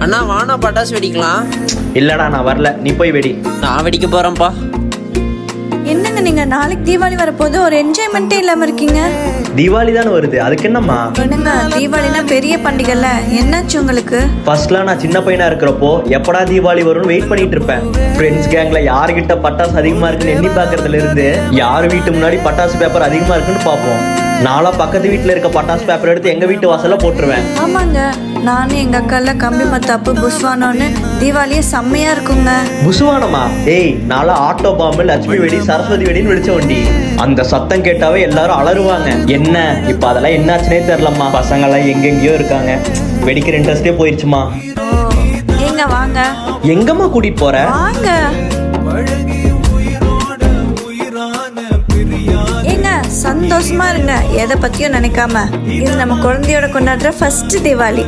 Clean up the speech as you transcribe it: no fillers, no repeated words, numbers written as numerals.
அண்ணா வானா பட்டாசு வெடிக்கலாம். இல்லடா நான் வரல, நீ போய் வெடி. நான் வெடிக்க போறேன்ப்பா. என்னங்க நீங்க நாளைக்கு தீபாவளி வரப்போது ஒரு என்ஜாய்மெண்ட்டே இல்லாம இருக்கீங்க. தீபாவளி தானே வருது, அதுக்கு என்னம்மா? என்னங்க தீபாவளினா பெரிய பண்டிகைல, என்னாச்சு உங்களுக்கு? ஃபர்ஸ்ட்லாம் நான் சின்ன பையனா இருக்கிறப்போ எப்படா தீபாவளி வரும்னு வெயிட் பண்ணிட்டு இருப்பேன். ஃப்ரெண்ட்ஸ் கேங்ல யாருகிட்ட பட்டாசு அதிகமா இருக்குன்னு எண்ணி பாக்குறதுல இருந்து யார் வீட்டு முன்னாடி பட்டாசு பேப்பர் அதிகமா இருக்குன்னு பார்ப்போம். நாளா பக்கத்து வீட்டுல இருக்க பட்டாசு பேப்பர் எடுத்து எங்க வீட்டு வாசல்ல போட்டுருவேன். ஆமாங்க, நானும் எங்க அக்கால கம்பி மத்தாப்பு புஸ்வானோன்னு தீபாவளியே செம்மையா இருக்குங்க. புசுவானமா? ஏய், நாளா ஆட்டோ பாம்பு, லட்சுமி வெடி, சரஸ்வதி வெடின்னு வெடிச்ச வண்டி. அந்த சத்தம் கேட்டாவே எல்லாரும் அலறுவாங்க. என்ன இப்ப அதெல்லாம் என்னாச்சுனே தெரியலம்மா. பசங்க எல்லாம் எங்கெங்கயோ இருக்காங்க. வெடிக்கிற இன்ட்ரெஸ்டே போயிருச்சுமா. ஏங்க வாங்க. எங்கம்மா கூட்டிட்டு போற? வாங்க. ஏங்க சந்தோஷமா இருங்க, எதை பத்தியும் நினைக்காம. இது நம்ம குழந்தையோட கொண்டாடுற ஃபர்ஸ்ட் தீபாவளி.